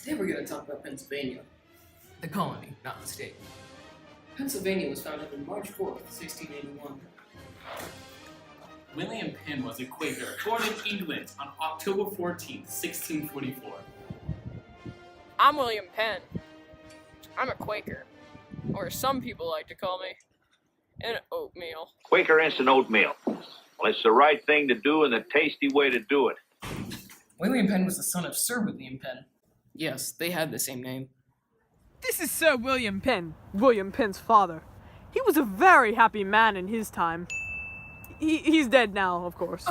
Today we're going to talk about Pennsylvania, the colony, not the state. Pennsylvania was founded on March 4th, 1681. William Penn was a Quaker, born in England on October 14th, 1644. I'm William Penn. I'm a Quaker, or some people like to call me an oatmeal. Quaker instant oatmeal. Well, it's the right thing to do and the tasty way to do it. William Penn was the son of Sir William Penn. Yes, they had the same name. This is Sir William Penn, William Penn's father. He was a very happy man in his time. He's dead now, of course.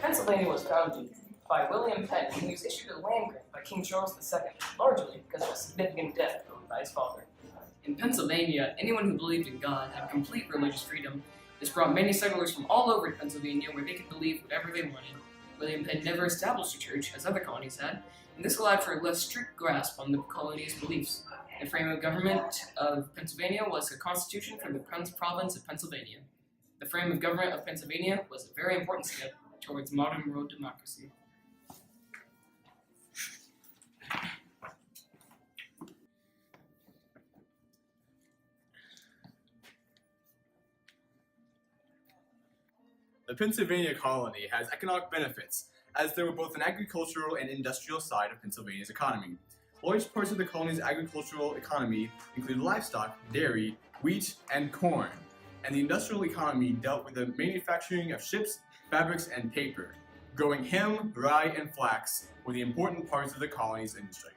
Pennsylvania was founded by William Penn, and he was issued a land grant by King Charles II, largely because of a significant debt owed by his father. In Pennsylvania, anyone who believed in God had complete religious freedom. This brought many settlers from all over Pennsylvania where they could believe whatever they wanted. William Penn never established a church, as other colonies had, and this allowed for a less strict grasp on the colony's beliefs. The frame of government of Pennsylvania was a constitution for the province of Pennsylvania. The frame of government of Pennsylvania was a very important step towards modern world democracy. The Pennsylvania colony has economic benefits, as there were both an agricultural and industrial side of Pennsylvania's economy. Large parts of the colony's agricultural economy include livestock, dairy, wheat, and corn, and the industrial economy dealt with the manufacturing of ships, fabrics, and paper. Growing hemp, rye, and flax were the important parts of the colony's industry.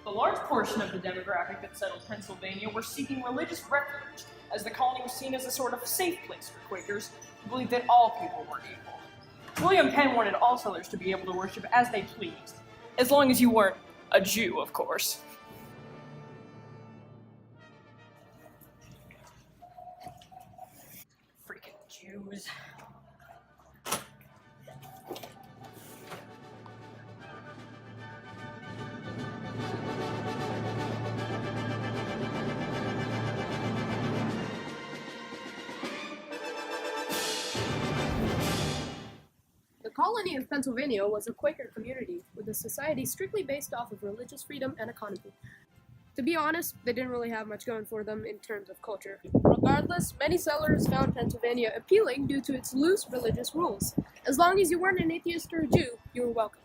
A large portion of the demographic that settled Pennsylvania were seeking religious refuge, as the colony was seen as a sort of safe place for Quakers who believed that all people were equal. William Penn wanted all settlers to be able to worship as they pleased, as long as you weren't a Jew, of course. Freaking Jews. The colony of Pennsylvania was a Quaker community, with a society strictly based off of religious freedom and economy. To be honest, they didn't really have much going for them in terms of culture. Regardless, many settlers found Pennsylvania appealing due to its loose religious rules. As long as you weren't an atheist or a Jew, you were welcome.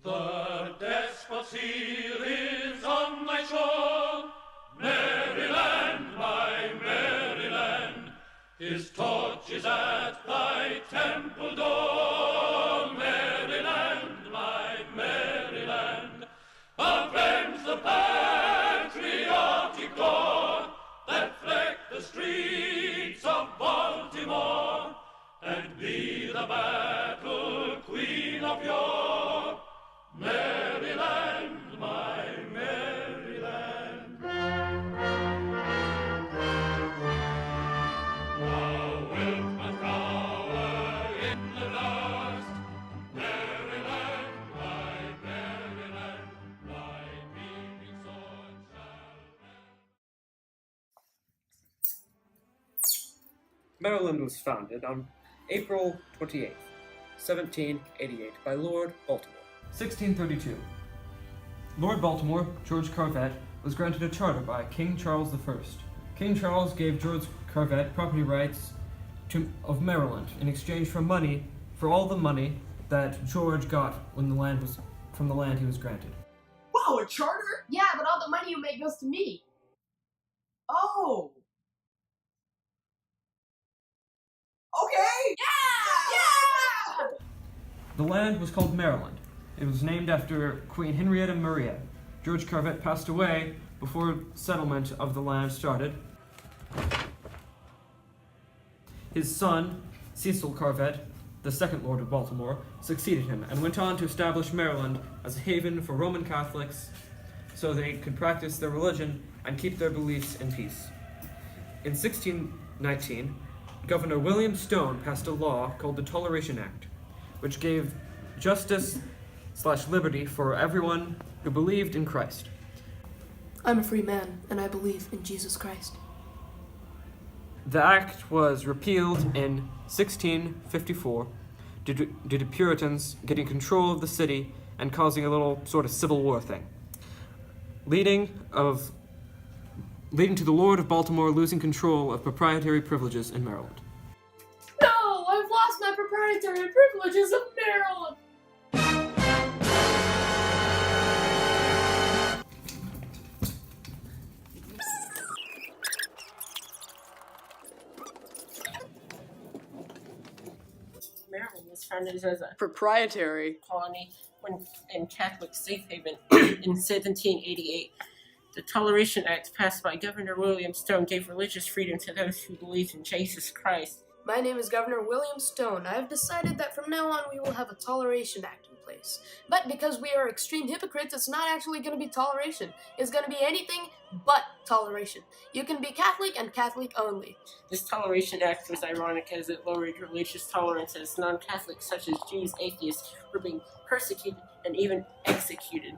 The despot seal is on my shore, Maryland, my Maryland. His torch is at thy temple door, Maryland, my Maryland. Avenge the patriotic gore that fleck the streets of Baltimore, and be the battle queen of your Maryland was founded on April 28, 1788, by Lord Baltimore. 1632. Lord Baltimore, George Carvet, was granted a charter by King Charles I. King Charles gave George Carvet property rights of Maryland in exchange for all the money that George got when from the land he was granted. Wow, a charter? Yeah, but all the money you make goes to me. Oh. Okay. Yeah! The land was called Maryland. It was named after Queen Henrietta Maria. George Carvet passed away before settlement of the land started. His son, Cecil Carvet, the second Lord of Baltimore, succeeded him and went on to establish Maryland as a haven for Roman Catholics so they could practice their religion and keep their beliefs in peace. In 1619, Governor William Stone passed a law called the Toleration Act, which gave justice/liberty for everyone who believed in Christ. I'm a free man, and I believe in Jesus Christ. The act was repealed in 1654 due to Puritans getting control of the city and causing a little sort of civil war thing, leading to the Lord of Baltimore losing control of proprietary privileges in Maryland. No, I've lost my proprietary privileges of Maryland. Maryland was founded as a Proprietary. colony and Catholic safe haven in 1788. The Toleration Act passed by Governor William Stone gave religious freedom to those who believed in Jesus Christ. My name is Governor William Stone. I have decided that from now on we will have a Toleration Act in place. But because we are extreme hypocrites, it's not actually going to be toleration. It's going to be anything but toleration. You can be Catholic and Catholic only. This Toleration Act was ironic as it lowered religious tolerance as non-Catholics such as Jews, atheists, were being persecuted and even executed.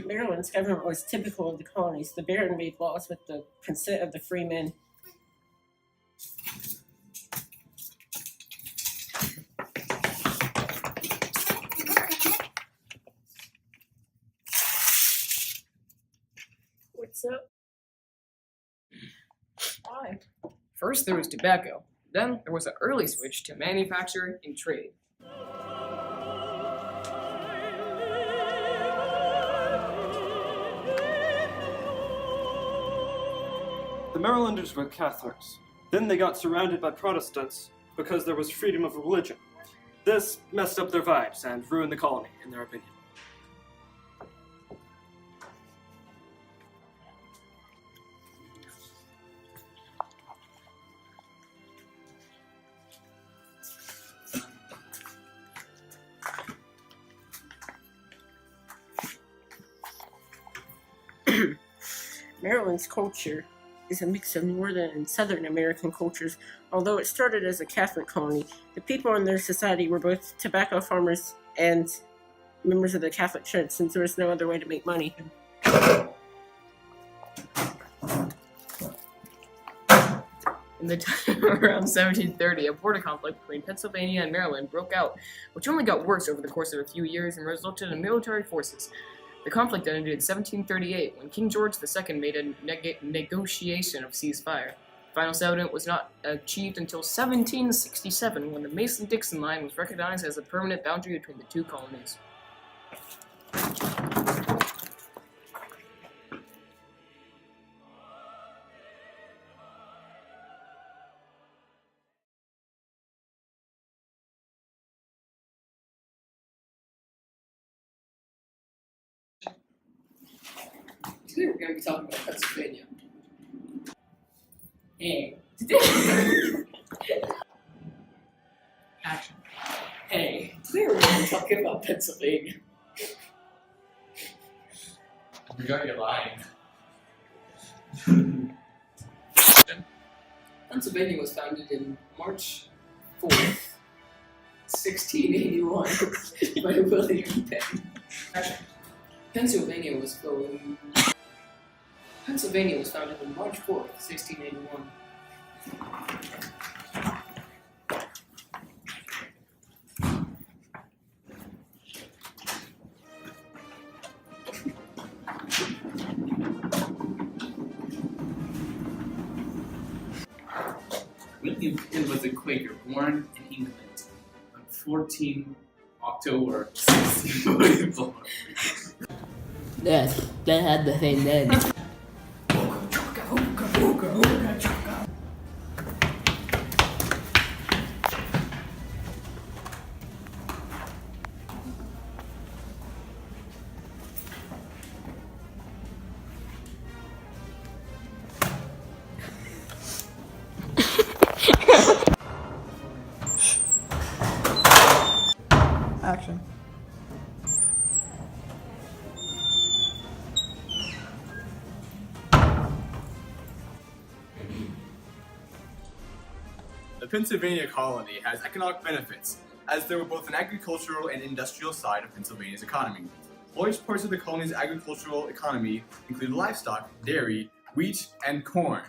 Maryland's government was typical of the colonies. The Baron made laws with the consent of the freemen. What's up? Why? First there was tobacco. Then there was an early switch to manufacture and trade. The Marylanders were Catholics. Then they got surrounded by Protestants because there was freedom of religion. This messed up their vibes and ruined the colony, in their opinion. Maryland's culture is a mix of Northern and Southern American cultures. Although it started as a Catholic colony, the people in their society were both tobacco farmers and members of the Catholic Church, since there was no other way to make money. In the time around 1730, a border conflict between Pennsylvania and Maryland broke out, which only got worse over the course of a few years and resulted in military forces. The conflict ended in 1738 when King George II made a negotiation of ceasefire. Final settlement was not achieved until 1767 when the Mason-Dixon line was recognized as a permanent boundary between the two colonies. Today we're going to be talking about Pennsylvania. Hey, action. Hey, today we're going to be talking about Pennsylvania. We got you lying. Pennsylvania was founded in March 4th, 1681 by William Penn. Action. Pennsylvania was founded on March 4th, 1681. William Penn was a Quaker born in England on 14 October 1644. Yes, they had the same name. Action. The Pennsylvania colony has economic benefits, as there were both an agricultural and industrial side of Pennsylvania's economy. Large parts of the colony's agricultural economy include livestock, dairy, wheat, and corn.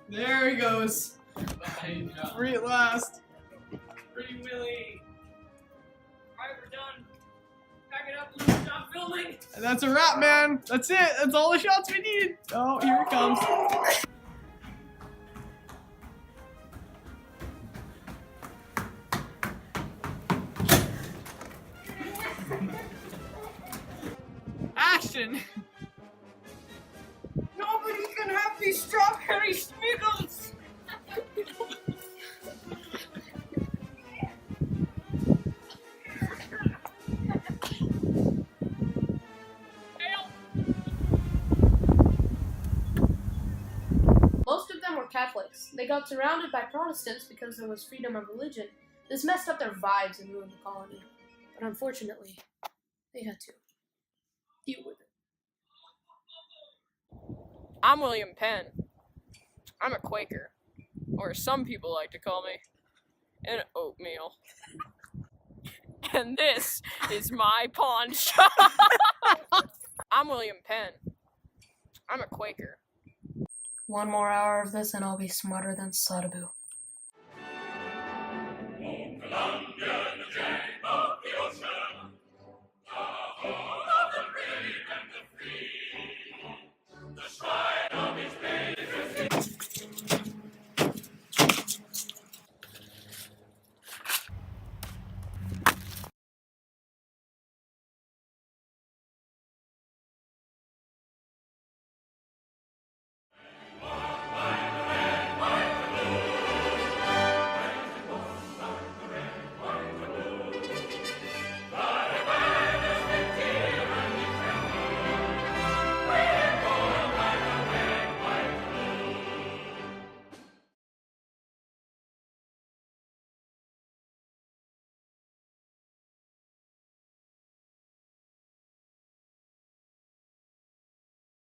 There he goes. Free at last. Pretty Willie. Alright, we're done. Pack it up and stop filming. And that's a wrap, man. That's it. That's all the shots we need. Oh, here it comes. Action. Nobody can have these strawberry smiggles. Most of them were Catholics. They got surrounded by Protestants because there was freedom of religion. This messed up their vibes and ruined the colony. But unfortunately, they had to deal with it. I'm William Penn. I'm a Quaker, or some people like to call me an oatmeal. And this is my pawn shop. I'm William Penn. I'm a Quaker. One more hour of this and I'll be smarter than Sodabu.